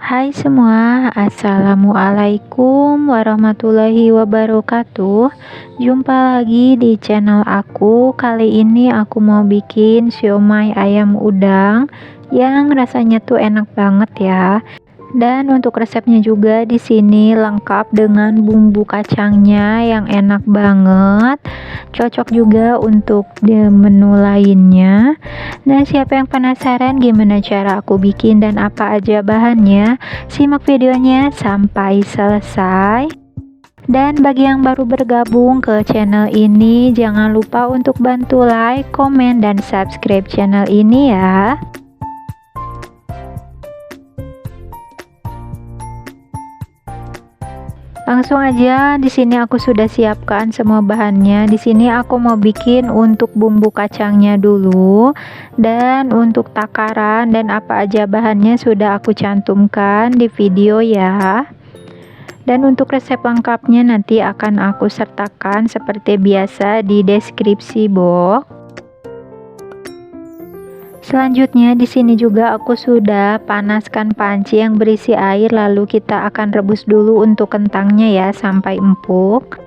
Hai semua, Assalamualaikum warahmatullahi wabarakatuh. Jumpa lagi di channel aku. Kali ini aku mau bikin siomay ayam udang yang rasanya tuh enak banget ya. Dan untuk resepnya juga di sini lengkap dengan bumbu kacangnya yang enak banget. Cocok juga untuk di menu lainnya. Nah, siapa yang penasaran gimana cara aku bikin dan apa aja bahannya? Simak videonya sampai selesai. Dan bagi yang baru bergabung ke channel ini, jangan lupa untuk bantu like, komen, dan subscribe channel ini ya. Langsung aja, di sini aku sudah siapkan semua bahannya. Di sini aku mau bikin untuk bumbu kacangnya dulu, dan untuk takaran dan apa aja bahannya sudah aku cantumkan di video ya. Dan untuk resep lengkapnya nanti akan aku sertakan seperti biasa di deskripsi box. Selanjutnya di sini juga aku sudah panaskan panci yang berisi air, lalu kita akan rebus dulu untuk kentangnya ya sampai empuk.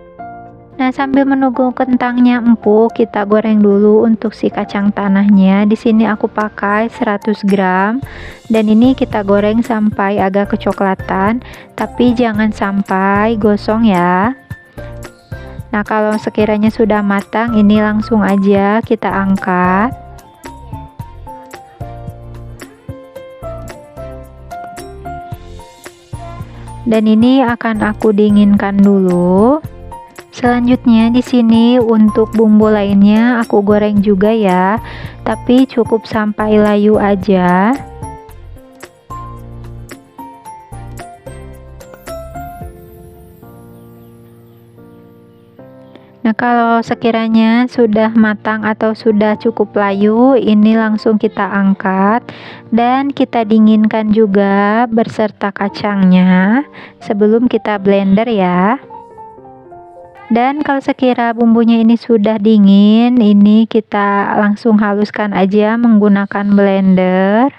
Nah, sambil menunggu kentangnya empuk, kita goreng dulu untuk si kacang tanahnya. Di sini aku pakai 100 gram dan ini kita goreng sampai agak kecoklatan, tapi jangan sampai gosong ya. Nah, kalau sekiranya sudah matang, ini langsung aja kita angkat. Dan ini akan aku dinginkan dulu. Selanjutnya di sini untuk bumbu lainnya aku goreng juga ya, tapi cukup sampai layu aja. Nah, kalau sekiranya sudah matang atau sudah cukup layu, ini langsung kita angkat dan kita dinginkan juga berserta kacangnya sebelum kita blender ya. Dan kalau sekira bumbunya ini sudah dingin, ini kita langsung haluskan aja menggunakan blender.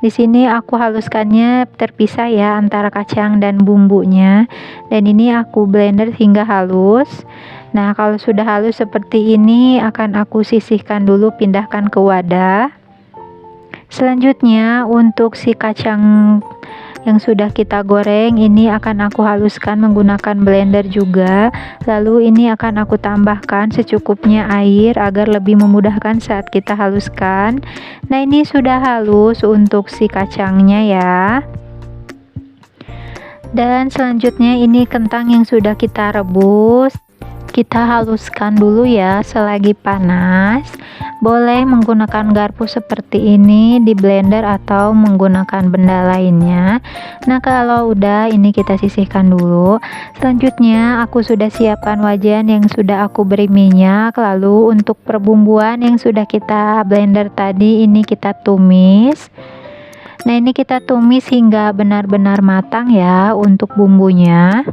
Di sini aku haluskannya terpisah ya antara kacang dan bumbunya, dan ini aku blender hingga halus. Nah, kalau sudah halus seperti ini akan aku sisihkan dulu, pindahkan ke wadah. Selanjutnya untuk si kacang yang sudah kita goreng ini akan aku haluskan menggunakan blender juga, lalu ini akan aku tambahkan secukupnya air agar lebih memudahkan saat kita haluskan. Nah, ini sudah halus untuk si kacangnya ya. Dan selanjutnya ini kentang yang sudah kita rebus, kita haluskan dulu ya selagi panas. Boleh menggunakan garpu seperti ini di blender atau menggunakan benda lainnya. Nah, kalau udah ini kita sisihkan dulu. Selanjutnya aku sudah siapkan wajan yang sudah aku beri minyak. Lalu untuk perbumbuan yang sudah kita blender tadi ini kita tumis. Nah, ini kita tumis hingga benar-benar matang ya untuk bumbunya.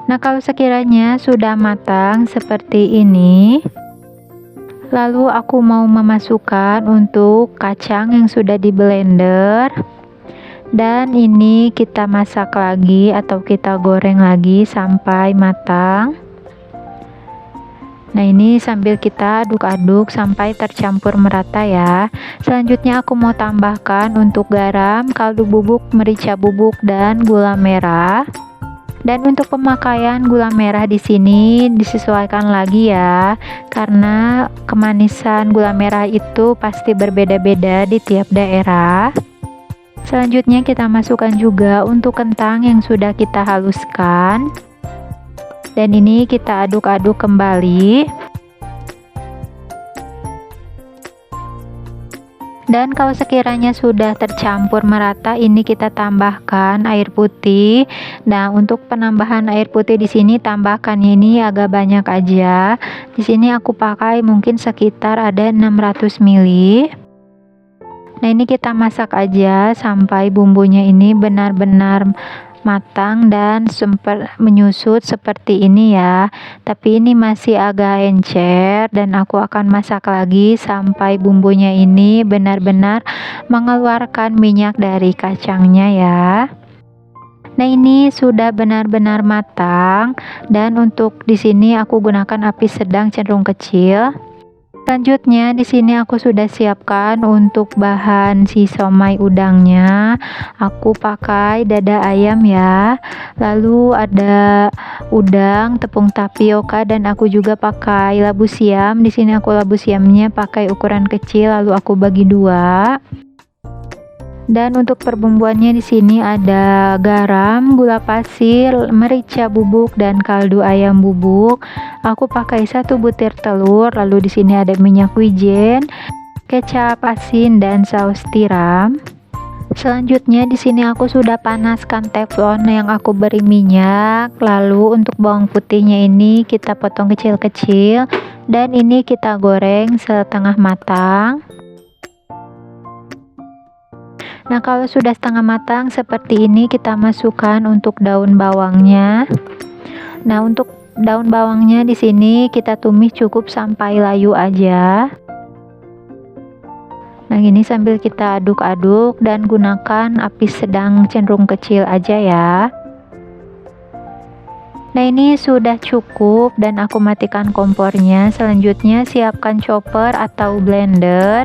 Nah, kalau sekiranya sudah matang seperti ini, lalu aku mau memasukkan untuk kacang yang sudah di blender, dan ini kita masak lagi atau kita goreng lagi sampai matang. Nah, ini sambil kita aduk-aduk sampai tercampur merata ya. Selanjutnya aku mau tambahkan untuk garam, kaldu bubuk, merica bubuk, dan gula merah. Dan untuk pemakaian gula merah di sini disesuaikan lagi ya, karena kemanisan gula merah itu pasti berbeda-beda di tiap daerah. Selanjutnya kita masukkan juga untuk kentang yang sudah kita haluskan. Dan ini kita aduk-aduk kembali. Dan kalau sekiranya sudah tercampur merata, ini kita tambahkan air putih. Nah, untuk penambahan air putih di sini tambahkannya ini agak banyak aja. Di sini aku pakai mungkin sekitar ada 600 ml. Nah, ini kita masak aja sampai bumbunya ini benar-benar matang dan sempat menyusut seperti ini ya, tapi ini masih agak encer dan aku akan masak lagi sampai bumbunya ini benar-benar mengeluarkan minyak dari kacangnya ya. Nah, ini sudah benar-benar matang dan untuk di sini aku gunakan api sedang cenderung kecil. Selanjutnya di sini aku sudah siapkan untuk bahan si somai udangnya. Aku pakai dada ayam ya. Lalu ada udang, tepung tapioka dan aku juga pakai labu siam. Di sini aku labu siamnya pakai ukuran kecil lalu aku bagi dua. Dan untuk perbumbuannya di sini ada garam, gula pasir, merica bubuk dan kaldu ayam bubuk. Aku pakai 1 butir telur, lalu di sini ada minyak wijen, kecap asin dan saus tiram. Selanjutnya di sini aku sudah panaskan teflon yang aku beri minyak. Lalu untuk bawang putihnya ini kita potong kecil-kecil dan ini kita goreng setengah matang. Nah, kalau sudah setengah matang seperti ini kita masukkan untuk daun bawangnya. Nah, untuk daun bawangnya di sini kita tumis cukup sampai layu aja. Nah, ini sambil kita aduk-aduk dan gunakan api sedang cenderung kecil aja ya. Nah, ini sudah cukup dan aku matikan kompornya. Selanjutnya siapkan chopper atau blender.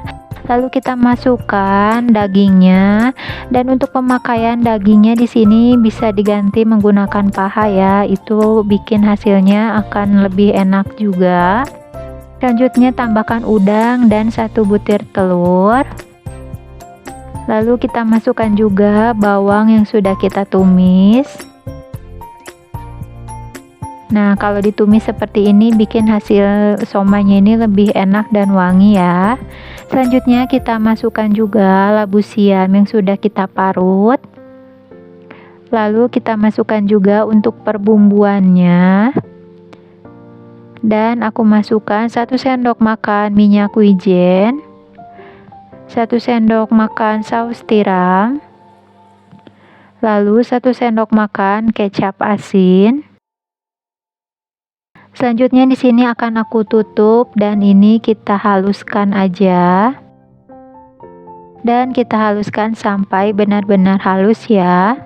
Lalu kita masukkan dagingnya dan untuk pemakaian dagingnya di sini bisa diganti menggunakan paha ya, itu bikin hasilnya akan lebih enak juga. Selanjutnya tambahkan udang dan 1 butir telur. Lalu kita masukkan juga bawang yang sudah kita tumis. Nah, kalau ditumis seperti ini bikin hasil somainya ini lebih enak dan wangi ya. Selanjutnya kita masukkan juga labu siam yang sudah kita parut. Lalu kita masukkan juga untuk perbumbuannya. Dan aku masukkan 1 sendok makan minyak wijen, 1 sendok makan saus tiram, lalu 1 sendok makan kecap asin. Selanjutnya di sini akan aku tutup dan ini kita haluskan aja. Dan kita haluskan sampai benar-benar halus ya.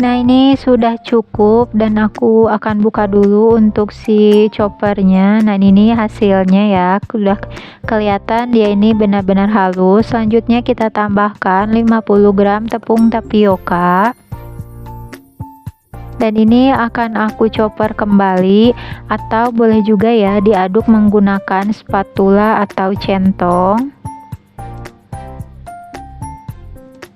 Nah, ini sudah cukup dan aku akan buka dulu untuk si choppernya. Nah, ini hasilnya ya, sudah kelihatan dia ini benar-benar halus. Selanjutnya kita tambahkan 50 gram tepung tapioka. Dan ini akan aku chopper kembali atau boleh juga ya diaduk menggunakan spatula atau centong.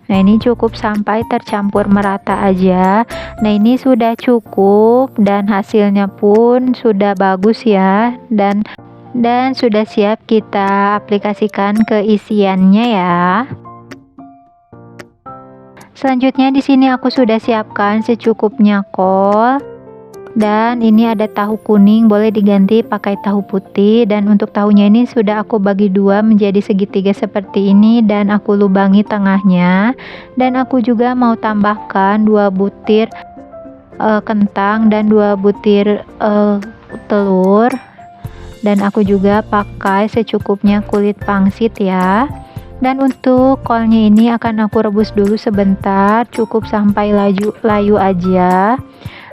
Nah, ini cukup sampai tercampur merata aja. Nah, ini sudah cukup dan hasilnya pun sudah bagus ya, dan sudah siap kita aplikasikan ke isiannya ya. Selanjutnya di sini aku sudah siapkan secukupnya kol. Dan ini ada tahu kuning, boleh diganti pakai tahu putih. Dan untuk tahunya ini sudah aku bagi dua menjadi segitiga seperti ini dan aku lubangi tengahnya. Dan aku juga mau tambahkan 2 butir kentang dan 2 butir telur. Dan aku juga pakai secukupnya kulit pangsit ya. Dan untuk kolnya ini akan aku rebus dulu sebentar, cukup sampai layu aja.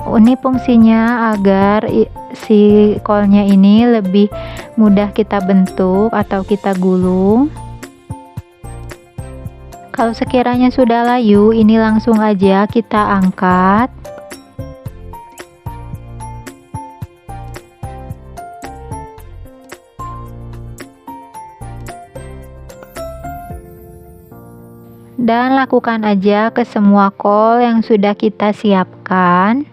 Ini fungsinya agar si kolnya ini lebih mudah kita bentuk atau kita gulung. Kalau sekiranya sudah layu, ini langsung aja kita angkat. Dan lakukan aja ke semua kol yang sudah kita siapkan.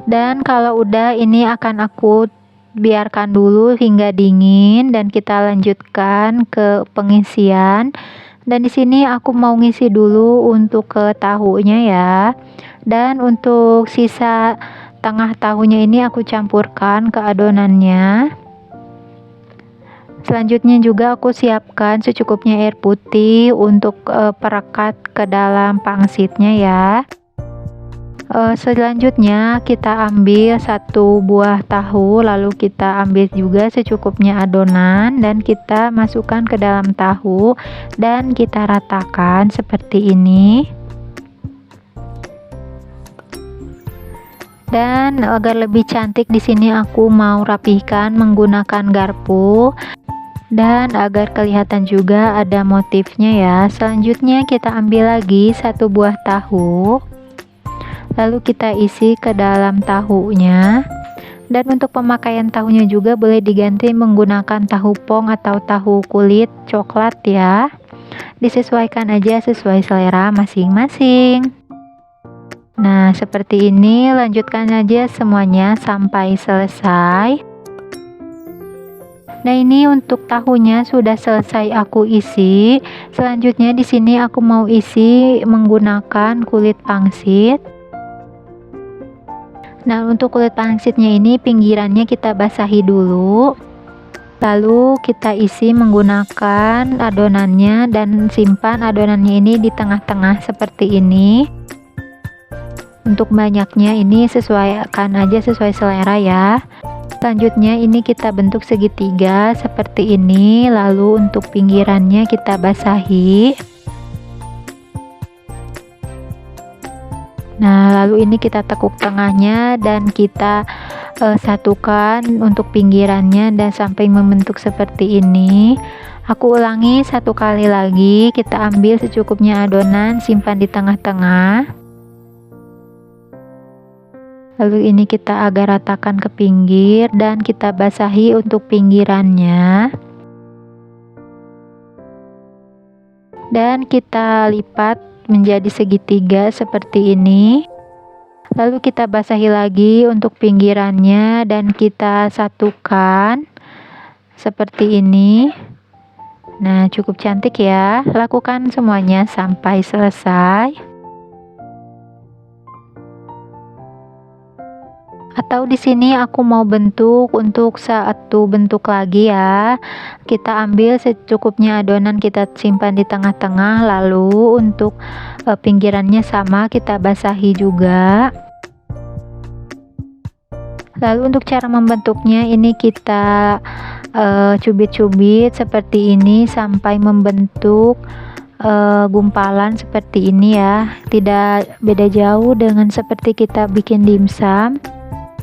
Dan kalau udah, ini akan aku biarkan dulu hingga dingin dan kita lanjutkan ke pengisian. Dan di sini aku mau ngisi dulu untuk ke tahunya ya. Dan untuk sisa tengah tahunya ini aku campurkan ke adonannya. Selanjutnya juga aku siapkan secukupnya air putih untuk perekat ke dalam pangsitnya ya. Selanjutnya kita ambil satu buah tahu, lalu kita ambil juga secukupnya adonan dan kita masukkan ke dalam tahu dan kita ratakan seperti ini. Dan agar lebih cantik di sini aku mau rapihkan menggunakan garpu dan agar kelihatan juga ada motifnya ya. Selanjutnya kita ambil lagi satu buah tahu, lalu kita isi ke dalam tahunya. Dan untuk pemakaian tahunya juga boleh diganti menggunakan tahu pong atau tahu kulit coklat ya. Disesuaikan aja sesuai selera masing-masing. Nah, seperti ini, lanjutkan aja semuanya sampai selesai. Nah, ini untuk tahunya sudah selesai aku isi. Selanjutnya di sini aku mau isi menggunakan kulit pangsit. Nah, untuk kulit pangsitnya ini pinggirannya kita basahi dulu. Lalu kita isi menggunakan adonannya dan simpan adonannya ini di tengah-tengah seperti ini. Untuk banyaknya ini sesuaikan aja sesuai selera ya. Selanjutnya ini kita bentuk segitiga seperti ini, lalu untuk pinggirannya kita basahi. Nah, lalu ini kita tekuk tengahnya dan kita satukan untuk pinggirannya dan sampai membentuk seperti ini. Aku ulangi satu kali lagi, kita ambil secukupnya adonan, simpan di tengah-tengah. Lalu ini kita agak ratakan ke pinggir dan kita basahi untuk pinggirannya. Dan kita lipat menjadi segitiga seperti ini. Lalu kita basahi lagi untuk pinggirannya dan kita satukan seperti ini. Nah, cukup cantik ya. Lakukan semuanya sampai selesai. Atau di sini aku mau bentuk untuk satu bentuk lagi ya. Kita ambil secukupnya adonan, kita simpan di tengah-tengah, lalu untuk pinggirannya sama kita basahi juga. Lalu untuk cara membentuknya ini kita cubit-cubit seperti ini sampai membentuk gumpalan seperti ini ya. Tidak beda jauh dengan seperti kita bikin dimsum.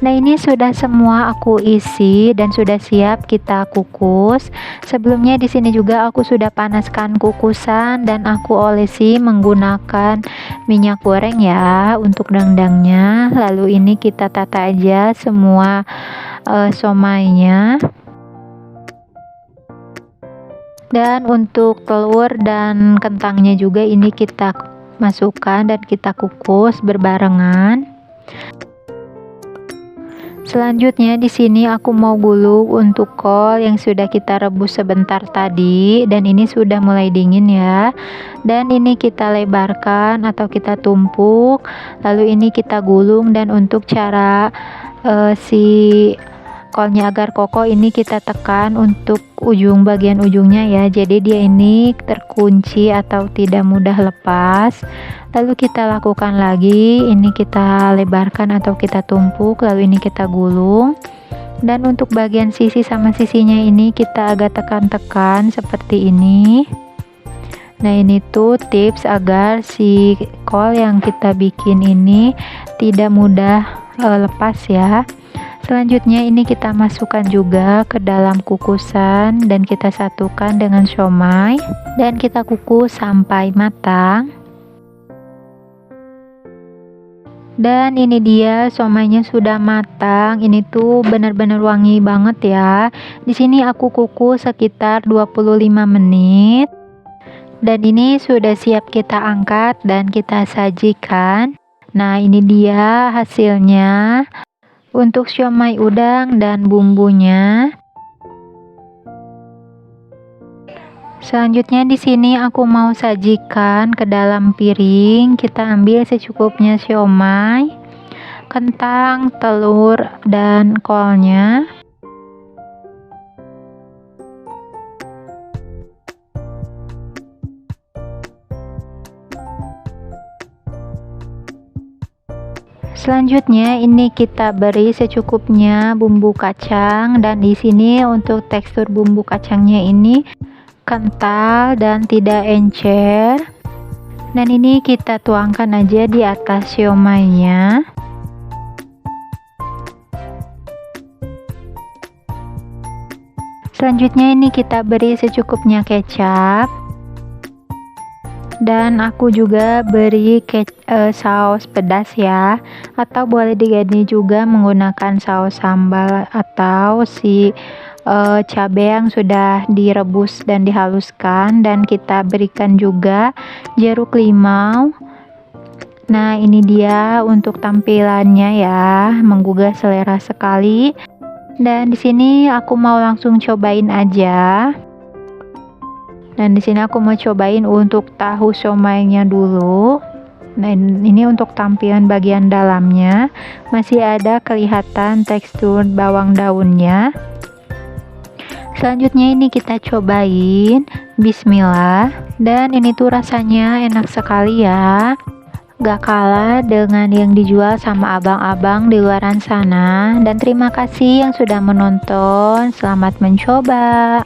Nah, ini sudah semua aku isi dan sudah siap kita kukus. Sebelumnya di sini juga aku sudah panaskan kukusan dan aku olesi menggunakan minyak goreng ya untuk dangdangnya. Lalu ini kita tata aja semua somainya. Dan untuk telur dan kentangnya juga ini kita masukkan dan kita kukus berbarengan. Selanjutnya di sini aku mau gulung untuk kol yang sudah kita rebus sebentar tadi dan ini sudah mulai dingin ya. Dan ini kita lebarkan atau kita tumpuk. Lalu ini kita gulung dan untuk cara si kolnya agar kokoh ini kita tekan untuk bagian ujungnya ya. Jadi dia ini terkunci atau tidak mudah lepas. Lalu kita lakukan lagi, ini kita lebarkan atau kita tumpuk, lalu ini kita gulung. Dan untuk bagian sisi sama sisinya ini kita agak tekan-tekan seperti ini. Nah, ini tuh tips agar si kol yang kita bikin ini tidak mudah lepas ya. Selanjutnya ini kita masukkan juga ke dalam kukusan dan kita satukan dengan siomay dan kita kukus sampai matang. Dan ini dia siomaynya sudah matang. Ini tuh benar-benar wangi banget ya. Di sini aku kukus sekitar 25 menit. Dan ini sudah siap kita angkat dan kita sajikan. Nah, ini dia hasilnya. Untuk siomay udang dan bumbunya. Selanjutnya di sini aku mau sajikan ke dalam piring. Kita ambil secukupnya siomay, kentang, telur, dan kolnya. Selanjutnya ini kita beri secukupnya bumbu kacang, dan di sini untuk tekstur bumbu kacangnya ini kental dan tidak encer. Dan ini kita tuangkan aja di atas siomaynya. Selanjutnya ini kita beri secukupnya kecap. Dan aku juga beri saus pedas ya, atau boleh diganti juga menggunakan saus sambal atau si cabai yang sudah direbus dan dihaluskan. Dan kita berikan juga jeruk limau. Nah, ini dia untuk tampilannya ya, menggugah selera sekali. Dan di sini aku mau langsung cobain aja. Dan di sini aku mau cobain untuk tahu siomaynya dulu. Nah, ini untuk tampilan bagian dalamnya, masih ada kelihatan tekstur bawang daunnya. Selanjutnya ini kita cobain. Bismillah. Dan ini tuh rasanya enak sekali ya, gak kalah dengan yang dijual sama abang-abang di luaran sana. Dan terima kasih yang sudah menonton, selamat mencoba.